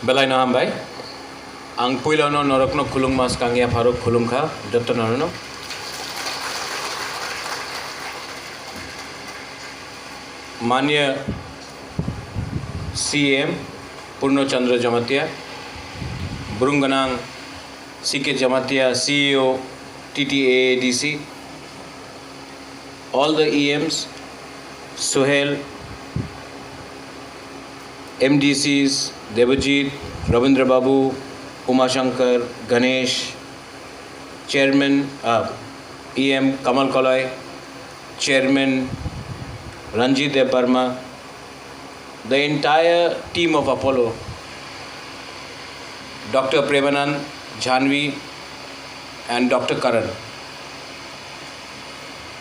Belai naham bai, ang puilano norokno kulung mas kangia farok kulung kha, Dr. Narono. माननीय CM Purnachandra Jamatia, बुरुंगनांग CK Jamatia, CEO TTAADC, all the EMs, Suhail, MDCs, Devajit, Ravindra Babu, Uma Shankar, Ganesh, Chairman EM Kamal Kalai, Chairman Ranjit Dev Parma, the entire team of Apollo, Dr. Premanand, Jhanvi and Dr. Karan.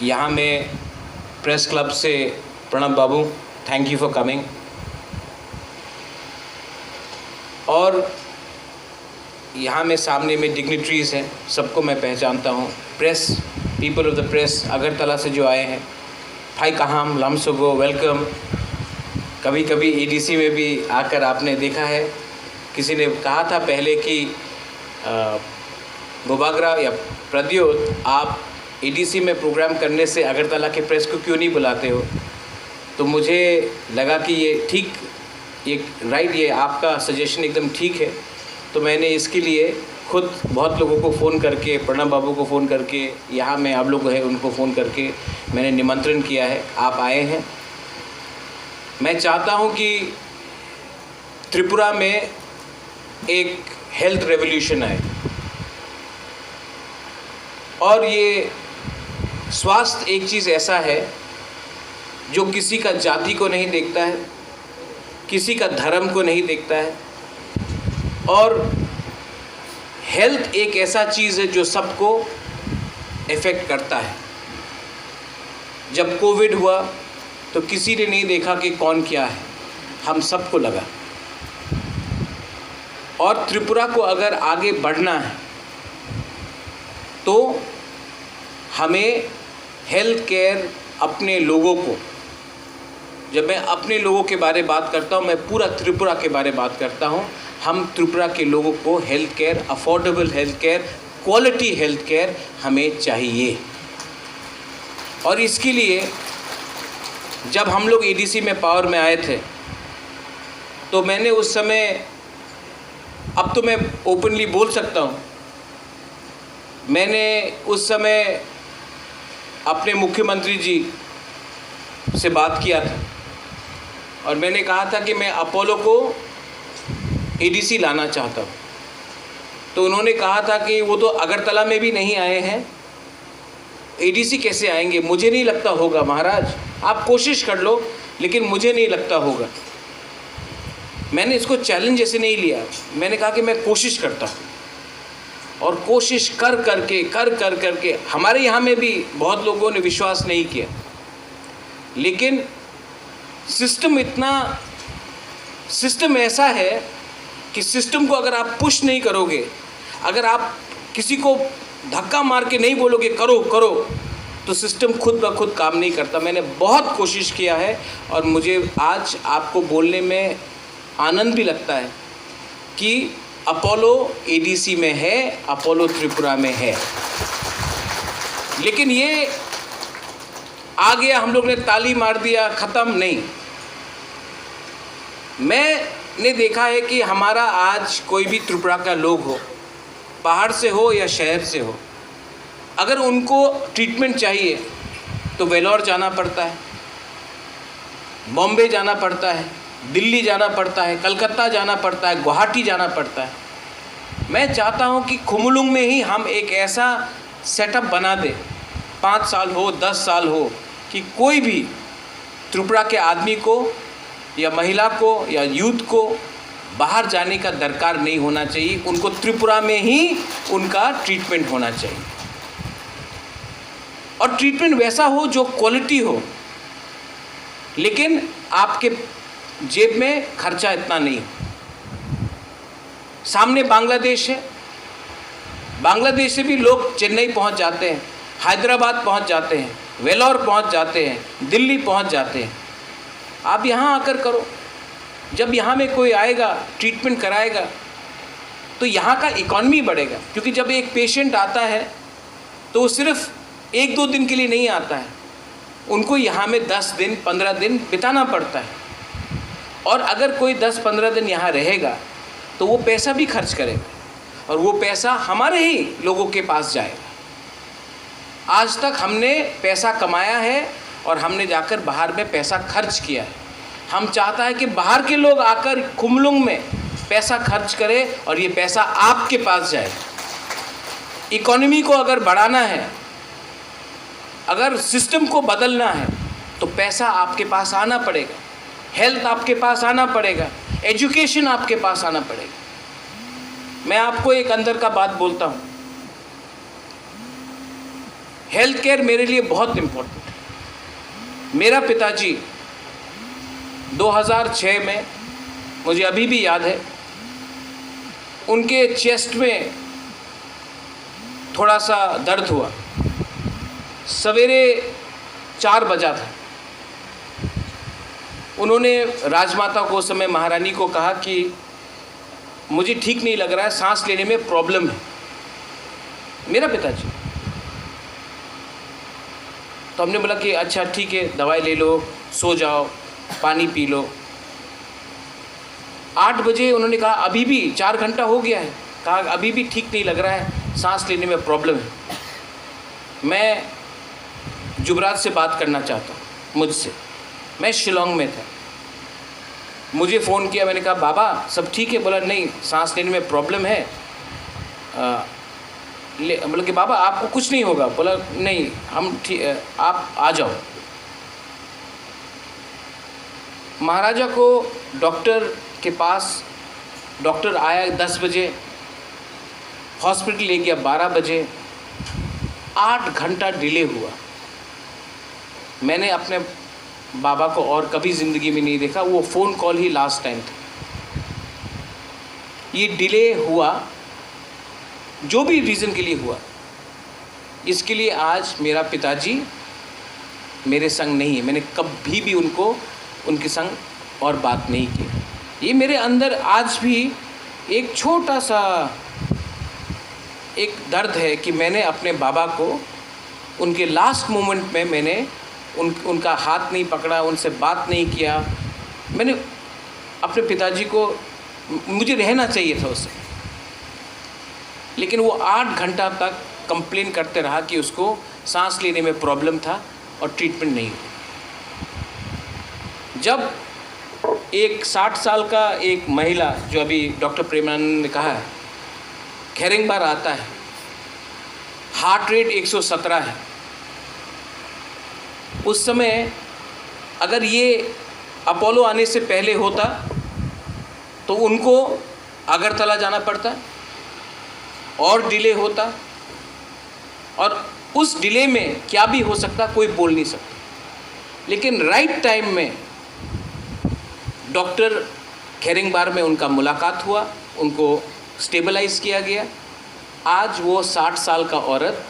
यहाँ मैं press club से प्रणब बाबू, thank you for coming. और यहाँ में सामने में dignitaries हैं, सबको मैं पहचानता हूँ. Press, people of the press, Agartala से जो आए हैं, भाई कहाम, लमसोगो, वेलकम. कभी कभी एडीसी में भी आकर आपने देखा है. किसी ने कहा था पहले कि मुबागरा या प्रद्योत, आप एडीसी में प्रोग्राम करने से अगरतला के प्रेस को क्यों नहीं बुलाते हो. तो मुझे लगा कि ये ठीक, ये राइट, ये आपका सजेशन एकदम ठीक है. तो मैंने इसके लिए खुद बहुत लोगों को फ़ोन करके, प्रणब बाबू को फ़ोन करके, यहाँ में आप लोग हैं उनको फ़ोन करके मैंने निमंत्रण किया है. आप आए हैं. मैं चाहता हूँ कि त्रिपुरा में एक हेल्थ रेवोल्यूशन आए. और ये स्वास्थ्य एक चीज़ ऐसा है जो किसी का जाति को नहीं देखता है, किसी का धर्म को नहीं देखता है. और हेल्थ एक ऐसा चीज़ है जो सबको इफ़ेक्ट करता है. जब कोविड हुआ तो किसी ने नहीं देखा कि कौन क्या है, हम सबको लगा. और त्रिपुरा को अगर आगे बढ़ना है तो हमें हेल्थ केयर, अपने लोगों को, जब मैं अपने लोगों के बारे में बात करता हूँ, मैं पूरा त्रिपुरा के बारे में बात करता हूँ. हम त्रिपुरा के लोगों को health care, affordable health care, quality health care हमें चाहिए. और इसके लिए जब हम लोग एडीसी में पावर में आए थे तो मैंने उस समय, अब तो मैं ओपनली बोल सकता हूँ, मैंने उस समय अपने मुख्यमंत्री जी से बात किया था और मैंने कहा था कि मैं अपोलो को एडीसी लाना चाहता हूँ. तो उन्होंने कहा था कि वो तो अगरतला में भी नहीं आए हैं, एडीसी कैसे आएंगे. मुझे नहीं लगता होगा महाराज, आप कोशिश कर लो, लेकिन मुझे नहीं लगता होगा. मैंने इसको चैलेंज ऐसे नहीं लिया, मैंने कहा कि मैं कोशिश करता हूँ. और कोशिश कर करके हमारे यहाँ में भी बहुत लोगों ने विश्वास नहीं किया. लेकिन सिस्टम ऐसा है कि सिस्टम को अगर आप पुश नहीं करोगे, अगर आप किसी को धक्का मार के नहीं बोलोगे करो करो, तो सिस्टम खुद ब खुद काम नहीं करता. मैंने बहुत कोशिश किया है और मुझे आज आपको बोलने में आनंद भी लगता है कि अपोलो एडीसी में है, अपोलो त्रिपुरा में है. लेकिन ये आ गया, हम लोग ने ताली मार दिया, ख़त्म नहीं. मैंने देखा है कि हमारा आज कोई भी त्रिपुरा का लोग हो, बाहर से हो या शहर से हो, अगर उनको ट्रीटमेंट चाहिए तो वेलोर जाना पड़ता है, बॉम्बे जाना पड़ता है, दिल्ली जाना पड़ता है, कलकत्ता जाना पड़ता है, गुवाहाटी जाना पड़ता है. मैं चाहता हूं कि खुमुलुंग में ही हम एक ऐसा सेटअप बना दें, 5 साल हो, 10 साल हो, कि कोई भी त्रिपुरा के आदमी को या महिला को या यूथ को बाहर जाने का दरकार नहीं होना चाहिए. उनको त्रिपुरा में ही उनका ट्रीटमेंट होना चाहिए. और ट्रीटमेंट वैसा हो जो क्वालिटी हो, लेकिन आपके जेब में खर्चा इतना नहीं हो. सामने बांग्लादेश है, बांग्लादेश से भी लोग चेन्नई पहुंच जाते हैं, हैदराबाद पहुंच जाते हैं, वेलोर पहुंच जाते हैं, दिल्ली पहुंच जाते हैं. आप यहाँ आकर करो. जब यहाँ में कोई आएगा, ट्रीटमेंट कराएगा, तो यहाँ का इकॉनमी बढ़ेगा। क्योंकि जब एक पेशेंट आता है तो वो सिर्फ 1-2 दिन के लिए नहीं आता है, उनको यहाँ में 10 दिन 15 दिन बिताना पड़ता है। और अगर कोई 10-15 दिन यहाँ रहेगा तो वो पैसा भी खर्च करेगा और वो पैसा हमारे ही लोगों के पास जाएगा। आज तक हमने पैसा कमाया है और हमने जाकर बाहर में पैसा खर्च किया है। हम चाहता है कि बाहर के लोग आकर खुमलुंग में पैसा खर्च करें और ये पैसा आपके पास जाए। इकोनॉमी को अगर बढ़ाना है, अगर सिस्टम को बदलना है, तो पैसा आपके पास आना पड़ेगा, हेल्थ आपके पास आना पड़ेगा, एजुकेशन आपके पास आना पड़ेगा। मैं आपको एक अंदर का बात बोलता हूँ, हेल्थ केयर मेरे लिए बहुत इम्पोर्टेंट है। मेरा पिताजी 2006 में, मुझे अभी भी याद है, उनके चेस्ट में थोड़ा सा दर्द हुआ। सवेरे 4 बजा था। उन्होंने राजमाता को उस समय महारानी को कहा कि मुझे ठीक नहीं लग रहा है, सांस लेने में प्रॉब्लम है। मेरा पिताजी। तो हमने बोला कि अच्छा ठीक है, दवाई ले लो, सो जाओ, पानी पी लो। 8 बजे उन्होंने कहा अभी भी 4 घंटा हो गया है, कहा अभी भी ठीक नहीं लग रहा है, सांस लेने में प्रॉब्लम है। मैं जुबराज से बात करना चाहता हूँ, मुझसे। मैं शिलोंग में था, मुझे फ़ोन किया। मैंने कहा बाबा सब ठीक है? बोला नहीं, सांस लेने में प्रॉब्लम है। बोला कि बाबा आपको कुछ नहीं होगा? बोला नहीं, हम ठीक, आप आ जाओ। महाराजा को डॉक्टर के पास, डॉक्टर आया 10 बजे, हॉस्पिटल ले गया 12 बजे। 8 घंटा डिले हुआ। मैंने अपने बाबा को और कभी ज़िंदगी में नहीं देखा, वो फ़ोन कॉल ही लास्ट टाइम था। ये डिले हुआ, जो भी रीज़न के लिए हुआ, इसके लिए आज मेरा पिताजी मेरे संग नहीं है। मैंने कभी भी उनके संग और बात नहीं की। ये मेरे अंदर आज भी एक छोटा सा एक दर्द है कि मैंने अपने बाबा को उनके लास्ट मोमेंट में मैंने उनका हाथ नहीं पकड़ा, उनसे बात नहीं किया। मैंने अपने पिताजी को, मुझे रहना चाहिए था उससे, लेकिन वो 8 घंटा तक कंप्लेन करते रहा कि उसको सांस लेने में प्रॉब्लम था और ट्रीटमेंट नहीं हुआ। जब एक 60 साल का एक महिला, जो अभी डॉक्टर प्रेमानंद ने कहा है, खेरिंगबार आता है, हार्ट रेट 117 है। उस समय अगर ये अपोलो आने से पहले होता तो उनको अगरतला जाना पड़ता और डिले होता, और उस डिले में क्या भी हो सकता कोई बोल नहीं सकता। लेकिन राइट टाइम में डॉक्टर खेरिंगबार में उनका मुलाकात हुआ, उनको स्टेबलाइज किया गया। आज वो 60 साल का औरत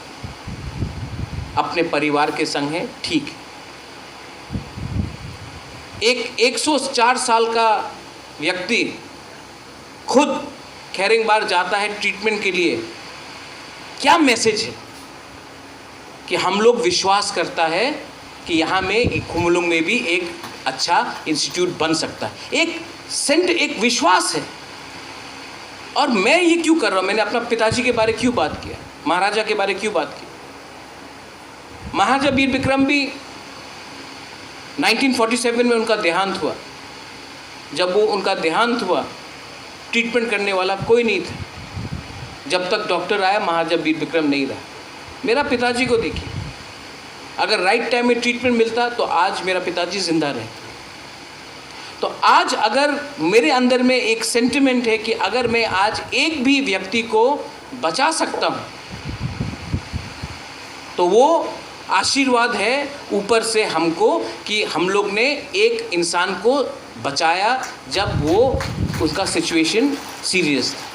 अपने परिवार के संग है, ठीक है। एक 104 साल का व्यक्ति खुद खेरिंगबार जाता है ट्रीटमेंट के लिए। क्या मैसेज है कि हम लोग विश्वास करता है कि यहाँ में खुमलुंग में भी एक अच्छा इंस्टीट्यूट बन सकता है। एक विश्वास है। और मैं ये क्यों कर रहा हूँ? मैंने अपना पिताजी के बारे क्यों बात किया, महाराजा के बारे क्यों बात की? महाराजा वीर विक्रम भी 1947 में उनका देहांत हुआ। जब वो उनका देहांत हुआ, ट्रीटमेंट करने वाला कोई नहीं था। जब तक डॉक्टर आया, महाराजा वीर विक्रम नहीं रहा। मेरा पिताजी को देखिए, अगर राइट टाइम में ट्रीटमेंट मिलता तो आज मेरा पिताजी जिंदा रहे। तो आज अगर मेरे अंदर में एक सेंटिमेंट है कि अगर मैं आज एक भी व्यक्ति को बचा सकता हूँ तो वो आशीर्वाद है ऊपर से हमको, कि हम लोग ने एक इंसान को बचाया जब वो उसका सिचुएशन सीरियस था।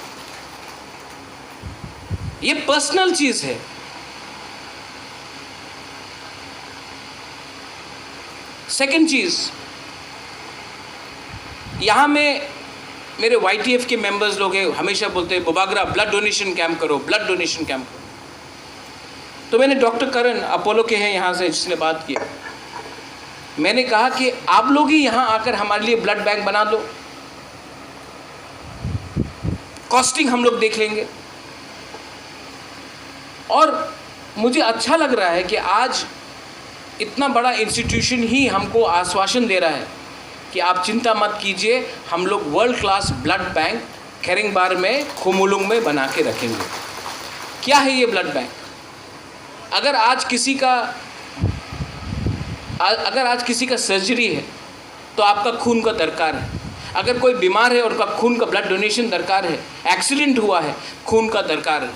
ये पर्सनल चीज़ है। सेकंड चीज़, यहाँ में मेरे YTF के मेंबर्स लोग हैं, हमेशा बोलते हैं बुबागरा ब्लड डोनेशन कैंप करो, ब्लड डोनेशन कैंप करो। तो मैंने डॉक्टर करण अपोलो के हैं यहाँ से, जिसने बात की, मैंने कहा कि आप लोग ही यहाँ आकर हमारे लिए ब्लड बैंक बना दो, कॉस्टिंग हम लोग देख लेंगे। और मुझे अच्छा लग रहा है कि आज इतना बड़ा इंस्टीट्यूशन ही हमको आश्वासन दे रहा है कि आप चिंता मत कीजिए, हम लोग वर्ल्ड क्लास ब्लड बैंक खेरिंगबार में, खुमुलुंग में बना के रखेंगे। क्या है ये ब्लड बैंक? अगर आज किसी का सर्जरी है तो आपका खून का दरकार है। अगर कोई बीमार है और उसका खून का ब्लड डोनेशन दरकार है, एक्सीडेंट हुआ है, खून का दरकार है।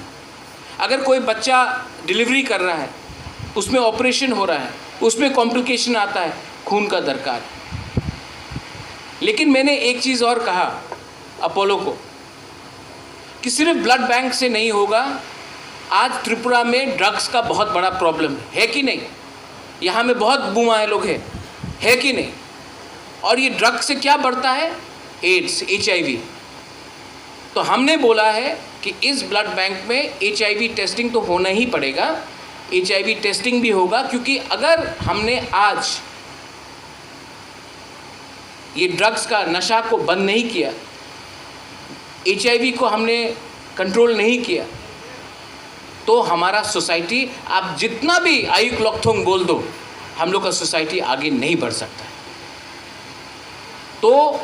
अगर कोई बच्चा डिलीवरी कर रहा है, उसमें ऑपरेशन हो रहा है, उसमें कॉम्प्लिकेशन आता है, खून का दरकार है। लेकिन मैंने एक चीज़ और कहा अपोलो को कि सिर्फ ब्लड बैंक से नहीं होगा। आज त्रिपुरा में ड्रग्स का बहुत बड़ा प्रॉब्लम है कि नहीं? यहाँ में बहुत बुआएं लोग हैं, है कि नहीं? और ये ड्रग्स से क्या बढ़ता है? AIDS, HIV। तो हमने बोला है कि इस ब्लड बैंक में HIV टेस्टिंग तो होना ही पड़ेगा। HIV टेस्टिंग भी होगा, क्योंकि अगर हमने आज ये ड्रग्स का नशा को बंद नहीं किया, HIV को हमने कंट्रोल नहीं किया, तो हमारा सोसाइटी, आप जितना भी आयुक लोकथोंग बोल दो, हम लोग का सोसाइटी आगे नहीं बढ़ सकता है। तो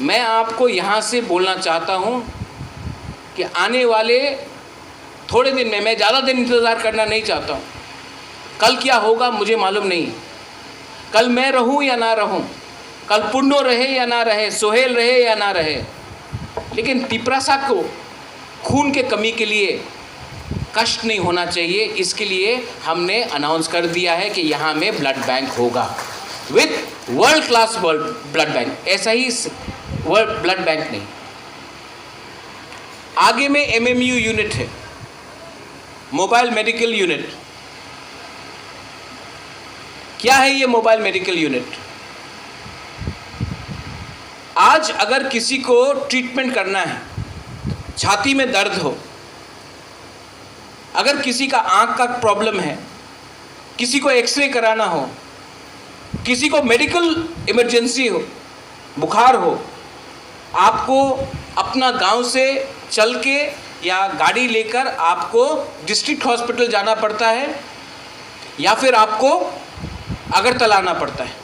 मैं आपको यहाँ से बोलना चाहता हूँ कि आने वाले थोड़े दिन में, मैं ज़्यादा दिन इंतज़ार करना नहीं चाहता हूँ। कल क्या होगा मुझे मालूम नहीं। कल मैं रहूँ या ना रहूँ, कल पुन्नो रहे या ना रहे, सोहेल रहे या ना रहे, लेकिन तिपरासा को खून के कमी के लिए कष्ट नहीं होना चाहिए। इसके लिए हमने अनाउंस कर दिया है कि यहाँ में ब्लड बैंक होगा with world class blood bank. ऐसा ही वर्ल्ड ब्लड बैंक नहीं, आगे में MMU यूनिट है, मोबाइल मेडिकल यूनिट। क्या है ये मोबाइल मेडिकल यूनिट? आज अगर किसी को ट्रीटमेंट करना है, छाती में दर्द हो, अगर किसी का आंख का प्रॉब्लम है, किसी को एक्सरे कराना हो, किसी को मेडिकल इमरजेंसी हो, बुखार हो, आपको अपना गांव से चल के या गाड़ी लेकर आपको डिस्ट्रिक्ट हॉस्पिटल जाना पड़ता है, या फिर आपको अगरतला आना पड़ता है।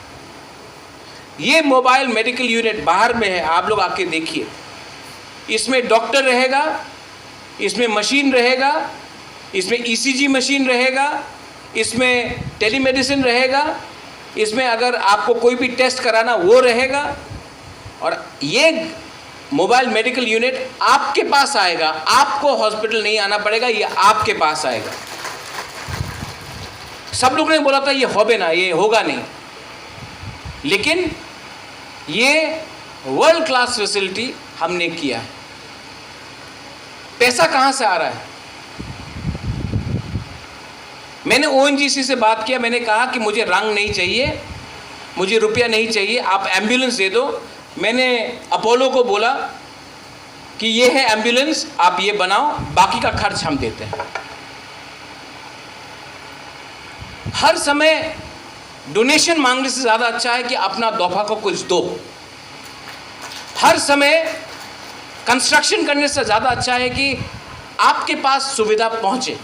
ये मोबाइल मेडिकल यूनिट बाहर में है, आप लोग आके देखिए। इसमें डॉक्टर रहेगा, इसमें मशीन रहेगा, इसमें ECG मशीन रहेगा, इसमें टेलीमेडिसिन रहेगा, इसमें अगर आपको कोई भी टेस्ट कराना वो रहेगा। और ये मोबाइल मेडिकल यूनिट आपके पास आएगा, आपको हॉस्पिटल नहीं आना पड़ेगा, ये आपके पास आएगा। सब लोगों ने बोला था ये होबे ना, ये होगा नहीं, लेकिन ये वर्ल्ड क्लास फैसिलिटी हमने किया है। पैसा कहाँ से आ रहा है? मैंने ONGC से बात किया, मैंने कहा कि मुझे रंग नहीं चाहिए, मुझे रुपया नहीं चाहिए, आप एम्बुलेंस दे दो। मैंने अपोलो को बोला कि ये है एम्बुलेंस, आप ये बनाओ, बाकी का खर्च हम देते हैं। हर समय डोनेशन मांगने से ज़्यादा अच्छा है कि अपना दोफा को कुछ दो। हर समय कंस्ट्रक्शन करने से ज़्यादा अच्छा है कि आपके पास सुविधा पहुँचे।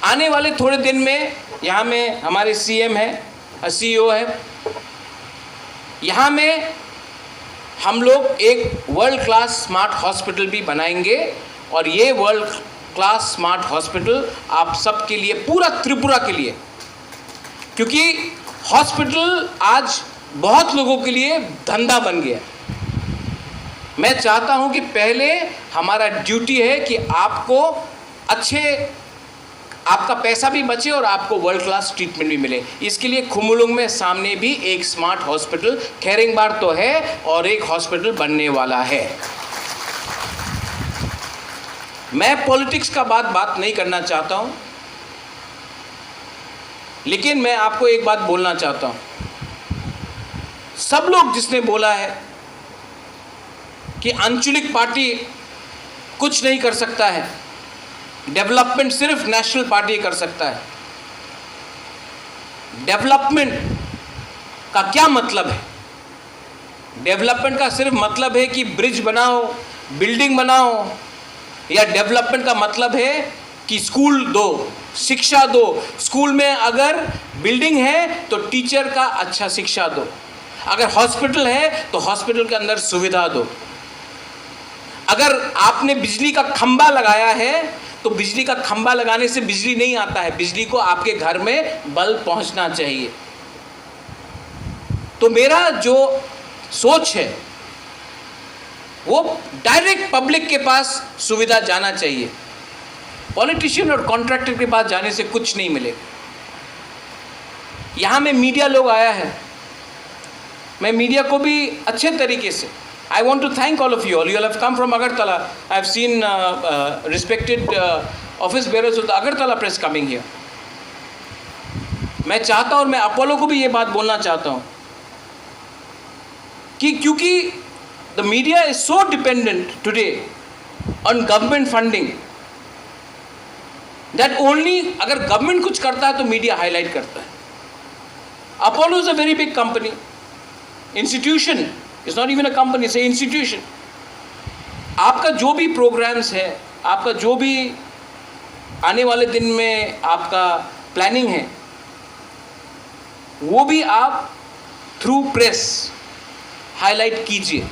आने वाले थोड़े दिन में यहाँ में हमारे CM है, CEO है, यहाँ में हम लोग एक वर्ल्ड क्लास स्मार्ट हॉस्पिटल भी बनाएंगे। और ये वर्ल्ड क्लास स्मार्ट हॉस्पिटल आप सबके लिए, पूरा त्रिपुरा के लिए, क्योंकि हॉस्पिटल आज बहुत लोगों के लिए धंधा बन गया। मैं चाहता हूँ कि पहले हमारा ड्यूटी है कि आपको आपका पैसा भी बचे और आपको वर्ल्ड क्लास ट्रीटमेंट भी मिले। इसके लिए खुमुलुंग में सामने भी एक स्मार्ट हॉस्पिटल खेरिंगबार तो है और एक हॉस्पिटल बनने वाला है। मैं पॉलिटिक्स का बात नहीं करना चाहता हूं, लेकिन मैं आपको एक बात बोलना चाहता हूं। सब लोग जिसने बोला है कि आंचलिक पार्टी कुछ नहीं कर सकता है, डेवलपमेंट सिर्फ नेशनल पार्टी कर सकता है। डेवलपमेंट का क्या मतलब है? डेवलपमेंट का सिर्फ मतलब है कि ब्रिज बनाओ, बिल्डिंग बनाओ, या डेवलपमेंट का मतलब है कि स्कूल दो, शिक्षा दो। स्कूल में अगर बिल्डिंग है तो टीचर का अच्छा शिक्षा दो, अगर हॉस्पिटल है तो हॉस्पिटल के अंदर सुविधा दो, अगर आपने बिजली का खंभा लगाया है तो बिजली का खंभा लगाने से बिजली नहीं आता है, बिजली को आपके घर में बल्ब पहुंचना चाहिए। तो मेरा जो सोच है वो डायरेक्ट पब्लिक के पास सुविधा जाना चाहिए। पॉलिटिशियन और कॉन्ट्रैक्टर के पास जाने से कुछ नहीं मिलेगा। यहाँ में मीडिया लोग आया है, मैं मीडिया को भी अच्छे तरीके से, I want to thank all of you all. You all have come from Agartala. I have seen respected office bearers of the Agartala press coming here. मैं चाहता हूँ और मैं अपोलो को भी ये बात बोलना चाहता हूँ कि क्योंकि the media is so dependent today on government funding that only अगर government कुछ करता है तो media highlight करता है। Apollo is a very big company, institution. It's not even a company, it's an institution. आपका जो भी प्रोग्राम्स है, आपका जो भी आने वाले दिन में आपका प्लानिंग है, वो भी आप थ्रू प्रेस हाईलाइट कीजिए,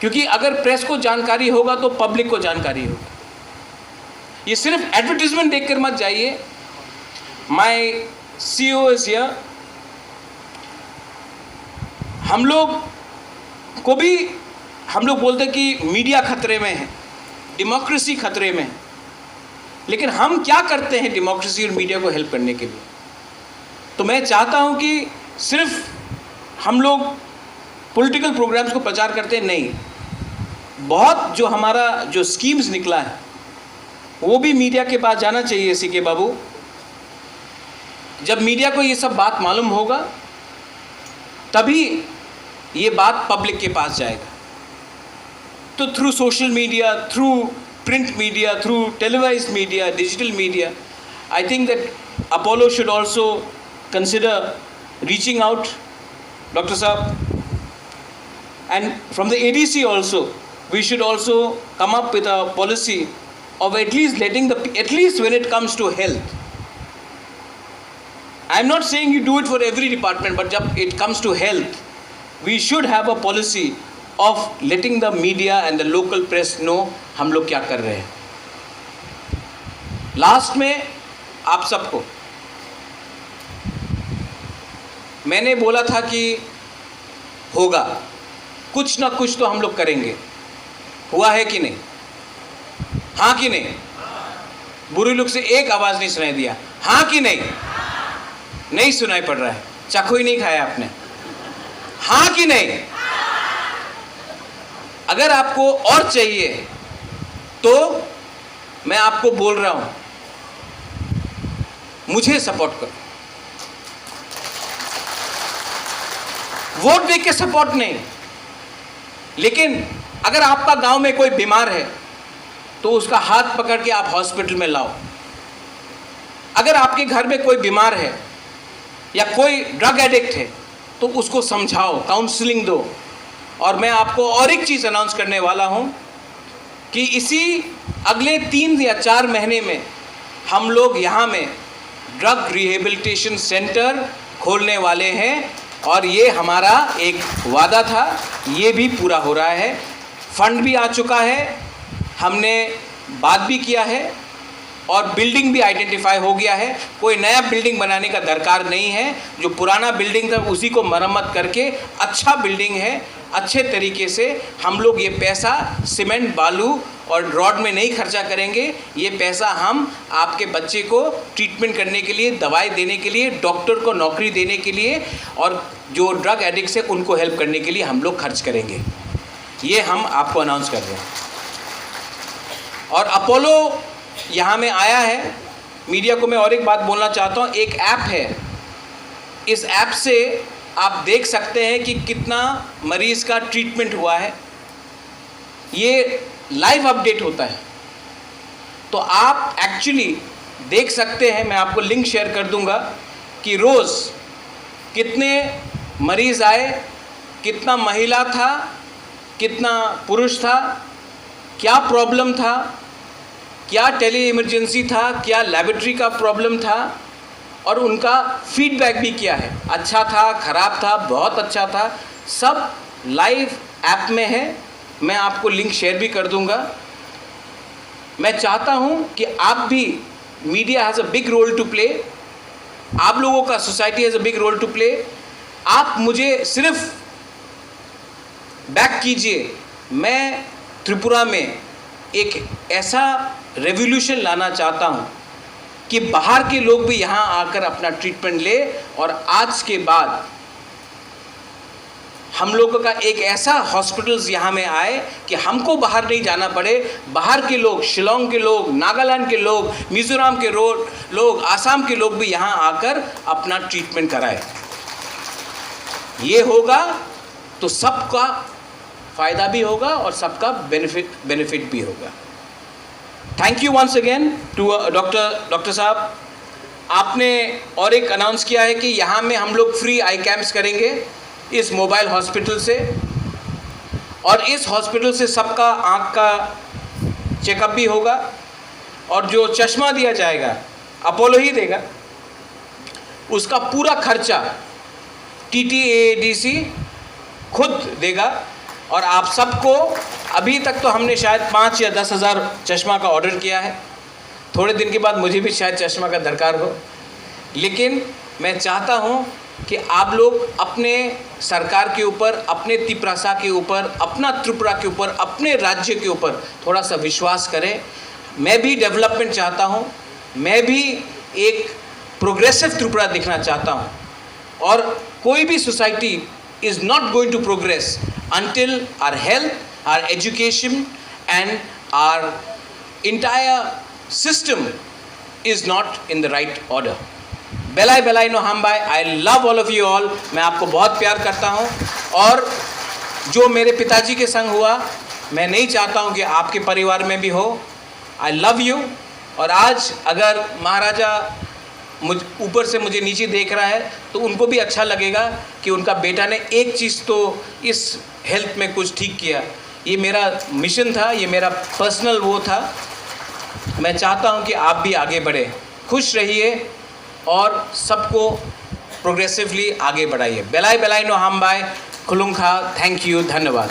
क्योंकि अगर प्रेस को जानकारी होगा तो पब्लिक को जानकारी होगी। ये सिर्फ एडवर्टीजमेंट देखकर मत जाइए। My CEO is here. हम लोग को भी, हम लोग बोलते हैं कि मीडिया खतरे में है, डेमोक्रेसी खतरे में है, लेकिन हम क्या करते हैं डेमोक्रेसी और मीडिया को हेल्प करने के लिए? तो मैं चाहता हूं कि सिर्फ हम लोग पॉलिटिकल प्रोग्राम्स को प्रचार करते हैं, नहीं, बहुत जो हमारा जो स्कीम्स निकला है वो भी मीडिया के पास जाना चाहिए। सीके बाबू, जब मीडिया को ये सब बात मालूम होगा तभी ये बात पब्लिक के पास जाएगा। तो through social media, through print media, through televised media, digital media, I think that Apollo should also consider reaching out, doctor साहब, and from the ADC also we should also come up with a policy of at least letting at least when it comes to health, I am not saying you do it for every department, but जब it comes to health, we should have a policy of letting the media and the local press know हम लोग क्या कर रहे हैं। Last में आप सबको मैंने बोला था कि होगा कुछ ना कुछ तो हम लोग करेंगे। हुआ है कि नहीं? हाँ कि नहीं? बुरी लोग से एक आवाज नहीं सुनाई दिया। हाँ कि नहीं? नहीं सुनाई पड़ रहा है, चाकू ही नहीं खाया आपने। हाँ कि नहीं? अगर आपको और चाहिए तो मैं आपको बोल रहा हूं, मुझे सपोर्ट करो। वोट देख के सपोर्ट नहीं, लेकिन अगर आपका गांव में कोई बीमार है तो उसका हाथ पकड़ के आप हॉस्पिटल में लाओ। अगर आपके घर में कोई बीमार है या कोई ड्रग एडिक्ट है तो उसको समझाओ, काउंसलिंग दो। और मैं आपको और एक चीज़ अनाउंस करने वाला हूं कि इसी अगले 3 या 4 महीने में हम लोग यहाँ में ड्रग रिहेबिलिटेशन सेंटर खोलने वाले हैं, और ये हमारा एक वादा था, ये भी पूरा हो रहा है। फंड भी आ चुका है, हमने बात भी किया है, और बिल्डिंग भी आइडेंटिफाई हो गया है। कोई नया बिल्डिंग बनाने का दरकार नहीं है, जो पुराना बिल्डिंग था उसी को मरम्मत करके अच्छा बिल्डिंग है, अच्छे तरीके से हम लोग ये पैसा सीमेंट, बालू और रॉड में नहीं खर्चा करेंगे। ये पैसा हम आपके बच्चे को ट्रीटमेंट करने के लिए, दवाई देने के लिए, डॉक्टर को नौकरी देने के लिए, और जो ड्रग एडिक्ट्स है उनको हेल्प करने के लिए हम लोग खर्च करेंगे। ये हम आपको अनाउंस कर रहे हैं। और अपोलो यहाँ में आया है। मीडिया को मैं और एक बात बोलना चाहता हूँ, एक ऐप है, इस ऐप से आप देख सकते हैं कि कितना मरीज़ का ट्रीटमेंट हुआ है, ये लाइव अपडेट होता है। तो आप एक्चुअली देख सकते हैं, मैं आपको लिंक शेयर कर दूंगा कि रोज़ कितने मरीज़ आए, कितना महिला था, कितना पुरुष था, क्या प्रॉब्लम था, क्या टेली इमरजेंसी था, क्या लेबोरेटरी का प्रॉब्लम था, और उनका फीडबैक भी क्या है, अच्छा था, ख़राब था, बहुत अच्छा था, सब लाइव ऐप में है। मैं आपको लिंक शेयर भी कर दूंगा। मैं चाहता हूं कि आप भी, media has a big role to play, आप लोगों का, society has a big role to play. आप मुझे सिर्फ बैक कीजिए। मैं त्रिपुरा में एक ऐसा रेवोल्यूशन लाना चाहता हूं कि बाहर के लोग भी यहाँ आकर अपना ट्रीटमेंट ले, और आज के बाद हम लोगों का एक ऐसा हॉस्पिटल्स यहाँ में आए कि हमको बाहर नहीं जाना पड़े। बाहर के लोग, शिलोंग के लोग, नागालैंड के लोग, मिज़ोरम के लोग, आसाम के लोग भी यहाँ आकर अपना ट्रीटमेंट कराए। ये होगा तो सबका फ़ायदा भी होगा और सबका बेनिफिट भी होगा। Thank you once again to doctor साहब। आपने और एक अनाउंस किया है कि यहाँ में हम लोग फ्री आई कैंप्स करेंगे इस मोबाइल हॉस्पिटल से, और इस हॉस्पिटल से सबका आँख का चेकअप भी होगा, और जो चश्मा दिया जाएगा अपोलो ही देगा, उसका पूरा खर्चा TTAADC खुद देगा। और आप सबको, अभी तक तो हमने शायद 5 या 10 हज़ार चश्मा का ऑर्डर किया है, थोड़े दिन के बाद मुझे भी शायद चश्मा का दरकार हो, लेकिन मैं चाहता हूँ कि आप लोग अपने सरकार के ऊपर, अपने तिप्रासा के ऊपर, अपना त्रिपुरा के ऊपर, अपने राज्य के ऊपर थोड़ा सा विश्वास करें। मैं भी डेवलपमेंट चाहता हूँ, मैं भी एक प्रोग्रेसिव त्रिपुरा दिखना चाहता हूँ, और कोई भी society is not going to progress until our health, our education and our entire system is not in the right order. बेलाई बेलाई नो हम bye. I love all of you all. मैं आपको बहुत प्यार करता हूँ, और जो मेरे पिताजी के संग हुआ, मैं नहीं चाहता हूँ कि आपके परिवार में भी हो। I love you. और आज अगर महाराजा ऊपर से मुझे नीचे देख रहा है तो उनको भी अच्छा लगेगा कि उनका बेटा ने एक चीज़ तो इस हेल्थ में कुछ ठीक किया। ये मेरा मिशन था, ये मेरा पर्सनल वो था। मैं चाहता हूँ कि आप भी आगे बढ़े, खुश रहिए और सबको प्रोग्रेसिवली आगे बढ़ाइए। बेलाई बेलाई नो हम बाय खुलुंखा। थैंक यू, धन्यवाद।